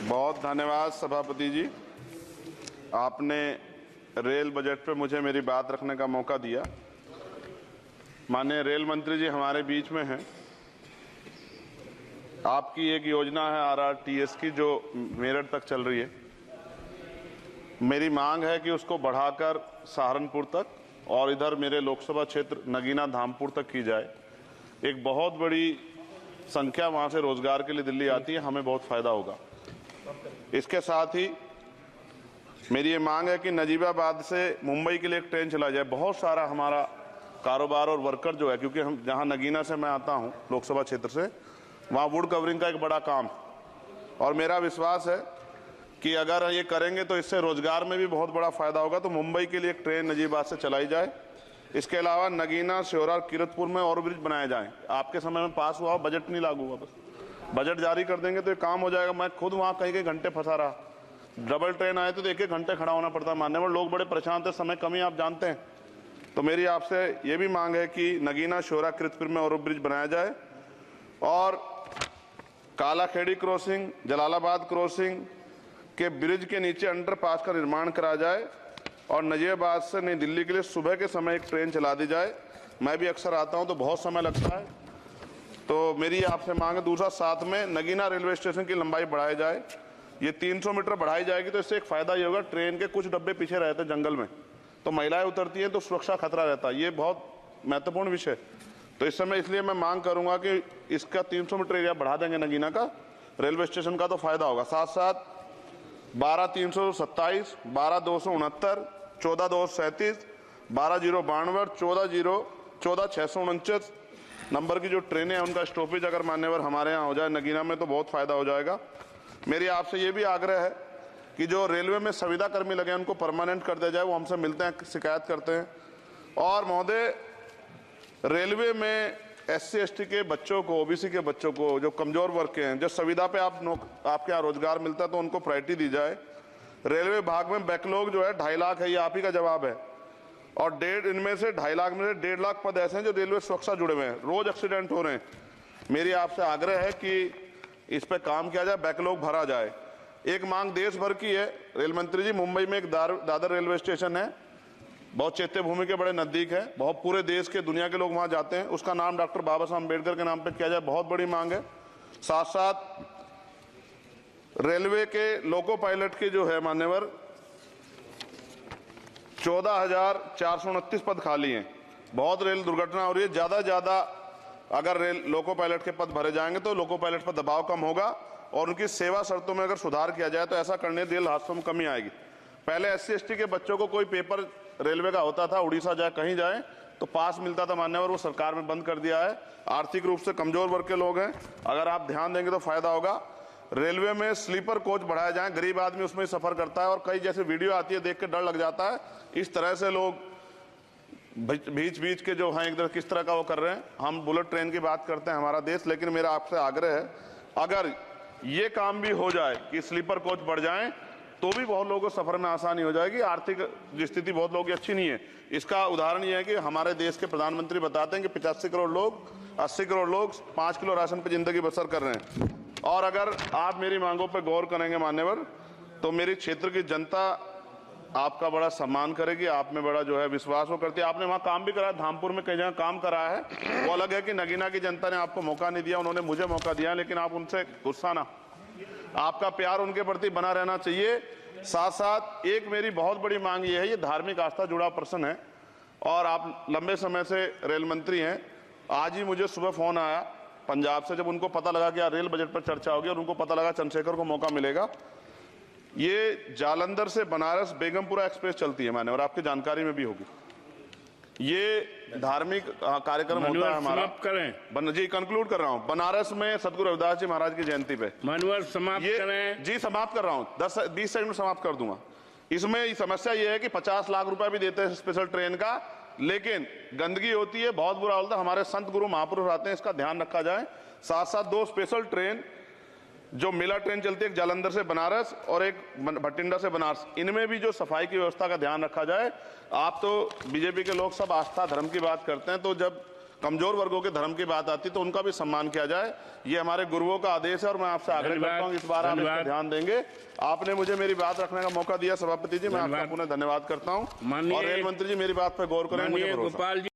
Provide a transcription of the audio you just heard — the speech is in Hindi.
बहुत धन्यवाद सभापति जी, आपने रेल बजट पे मुझे मेरी बात रखने का मौका दिया। माननीय रेल मंत्री जी हमारे बीच में हैं। आपकी एक योजना है RRTS की जो मेरठ तक चल रही है। मेरी मांग है कि उसको बढ़ाकर सहारनपुर तक और इधर मेरे लोकसभा क्षेत्र नगीना धामपुर तक की जाए। एक बहुत बड़ी संख्या वहां से रोजगार के लिए दिल्ली आती है, हमें बहुत फायदा होगा। इसके साथ ही मेरी ये मांग है कि नजीबाबाद से मुंबई के लिए एक ट्रेन चला जाए। बहुत सारा हमारा कारोबार और वर्कर जो है, क्योंकि हम जहां नगीना से मैं आता हूं लोकसभा क्षेत्र से, वहां वुड कवरिंग का एक बड़ा काम, और मेरा विश्वास है कि अगर ये करेंगे तो इससे रोजगार में भी बहुत बड़ा फायदा होगा। तो मुंबई के लिए एक ट्रेन नजीबाबाद से चलाई जाए। इसके अलावा नगीना, श्योरा, किरतपुर में और ब्रिज बनाए जाएं। आपके समय में पास हुआ, बजट नहीं लागू हुआ, बस बजट जारी कर देंगे तो ये काम हो जाएगा। मैं खुद वहां कई घंटे फंसा रहा, डबल ट्रेन आए तो 1-1 घंटे खड़ा होना पड़ता। मान्यवर लोग बड़े परेशान थे, समय कमी आप जानते हैं। तो मेरी आपसे ये भी मांग है कि नगीना, श्योरा, किरतपुर में और ब्रिज बनाया जाए और कालाखेड़ी क्रॉसिंग, जलालाबाद क्रॉसिंग के ब्रिज के नीचे अंडरपास का निर्माण करा जाए और नजीबाबाद से नई दिल्ली के लिए सुबह के समय एक ट्रेन चला दी जाए। मैं भी अक्सर आता हूं तो बहुत समय लगता है, तो मेरी आपसे मांग है। दूसरा, साथ में नगीना रेलवे स्टेशन की लंबाई बढ़ाई जाए। ये 300 मीटर बढ़ाई जाएगी तो इससे एक फायदा ये होगा, ट्रेन के कुछ डब्बे पीछे रहते हैं जंगल में, तो महिलाएं उतरती हैं तो सुरक्षा खतरा रहता है। ये बहुत महत्वपूर्ण विषय। तो इस समय इसलिए मैं मांग करूंगा कि इसका 300 मीटर एरिया बढ़ा देंगे नगीना का, रेलवे स्टेशन का, तो फायदा होगा। साथ साथ 12,327, 12,269, 14,237, 12,092, 14,649 नंबर की जो ट्रेनें हैं उनका स्टॉपेज अगर मान्यवर हमारे यहाँ हो जाए नगीना में तो बहुत फायदा हो जाएगा। मेरी आपसे ये भी आग्रह है कि जो रेलवे में संविदा कर्मी लगे हैं उनको परमानेंट कर दिया जाए। वो हमसे मिलते हैं, शिकायत करते हैं। और महोदय, रेलवे में SC ST के बच्चों को, OBC के बच्चों को, जो कमजोर वर्ग के हैं, जो संविदा पे आपके यहाँ रोजगार मिलता है तो उनको प्रायोरिटी दी जाए। रेलवे विभाग में बैकलॉग जो है 2.5 लाख है, ये आप ही का जवाब है। और इनमें से 2.5 लाख में से 1.5 लाख पद ऐसे हैं जो रेलवे सुरक्षा जुड़े हुए हैं, रोज एक्सीडेंट हो रहे हैं। मेरी आपसे आग्रह है कि इस पे काम किया जाए, बैकलॉग भरा जाए। एक मांग देश भर की है रेल मंत्री जी, मुंबई में एक दादर रेलवे स्टेशन है, बहुत चैत्य भूमि के बड़े नजदीक है, बहुत पूरे देश के, दुनिया के लोग वहां जाते हैं। उसका नाम डॉक्टर बाबा साहब अम्बेडकर के नाम पे किया जाए, बहुत बड़ी मांग है। साथ साथ रेलवे के लोको पायलट के जो है मान्यवर 14,429 पद खाली हैं। बहुत रेल दुर्घटना हो रही है, ज्यादा अगर लोको पायलट के पद भरे जाएंगे तो लोको पायलट पर दबाव कम होगा और उनकी सेवा शर्तों में अगर सुधार किया जाए तो ऐसा करने रेल हादसों में कमी आएगी। पहले SC ST के बच्चों को कोई पेपर रेलवे का होता था, उड़ीसा जाए कहीं जाए तो पास मिलता था मान्यवर, वो सरकार में बंद कर दिया है। आर्थिक रूप से कमजोर वर्ग के लोग हैं, अगर आप ध्यान देंगे तो फायदा होगा। रेलवे में स्लीपर कोच बढ़ाया जाए, गरीब आदमी उसमें सफर करता है और कई जैसे वीडियो आती है देख के डर लग जाता है। इस तरह से लोग बीच के जो हैं इधर किस तरह का वो कर रहे हैं। हम बुलेट ट्रेन की बात करते हैं हमारा देश, लेकिन मेरा आपसे आग्रह है अगर ये काम भी हो जाए कि स्लीपर कोच बढ़ जाएं तो भी बहुत लोगों को सफर में आसानी हो जाएगी। आर्थिक स्थिति बहुत लोगों की अच्छी नहीं है। इसका उदाहरण ये है कि हमारे देश के प्रधानमंत्री बताते हैं कि 85 करोड़ लोग, 80 करोड़ लोग 5 किलो राशन पर जिंदगी बसर कर रहे हैं। और अगर आप मेरी मांगों पर गौर करेंगे मान्यवर, तो मेरी क्षेत्र की जनता आपका बड़ा सम्मान करेगी, आप में बड़ा जो है विश्वास वो करती है। आपने वहां काम भी करा है, धामपुर में कई जगह काम करा है, वो अलग है कि नगीना की जनता ने आपको मौका नहीं दिया, उन्होंने मुझे मौका दिया, लेकिन आप उनसे गुस्सा ना, आपका प्यार उनके प्रति बना रहना चाहिए। साथ साथ एक मेरी बहुत बड़ी मांग ये है, ये धार्मिक आस्था जुड़ा प्रश्न है और आप लंबे समय से रेल मंत्री हैं। आज ही मुझे सुबह फोन आया पंजाब से, जब उनको पता लगा कि रेल बजट पर चर्चा होगी और उनको पता लगा चंद्रशेखर को मौका मिलेगा। ये जालंधर से बनारस बेगमपुरा एक्सप्रेस चलती है माने, और आपकी जानकारी में भी होगी। ये धार्मिक कार्यक्रम होता है हमारा। करें जी, कंक्लूड कर रहा हूँ। बनारस में सदगुरु रविदास जी महाराज की जयंती पे मानवर समाप्त करें जी। समाप्त कर रहा हूँ, 10-20 सेकंड में समाप्त कर दूंगा। इसमें समस्या ये है कि 50 लाख रुपए भी देते हैं स्पेशल ट्रेन का, लेकिन गंदगी होती है, बहुत बुरा होता है। हमारे संत गुरु महापुरुष आते हैं, इसका ध्यान रखा जाए। साथ साथ 2 स्पेशल ट्रेन जो मिला ट्रेन चलती है, एक जालंधर से बनारस और एक भटिंडा से बनारस, इनमें भी जो सफाई की व्यवस्था का ध्यान रखा जाए। आप तो बीजेपी के लोग सब आस्था धर्म की बात करते हैं, तो जब कमजोर वर्गों के धर्म की बात आती है तो उनका भी सम्मान किया जाए। ये हमारे गुरुओं का आदेश है और मैं आपसे आग्रह करता हूँ इस बार आप इस पर ध्यान देंगे। आपने मुझे मेरी बात रखने का मौका दिया सभापति जी, मैं आपका पुनः धन्यवाद करता हूँ। और रेल मंत्री जी मेरी बात पर गौर करें, मुझे भरोसा है।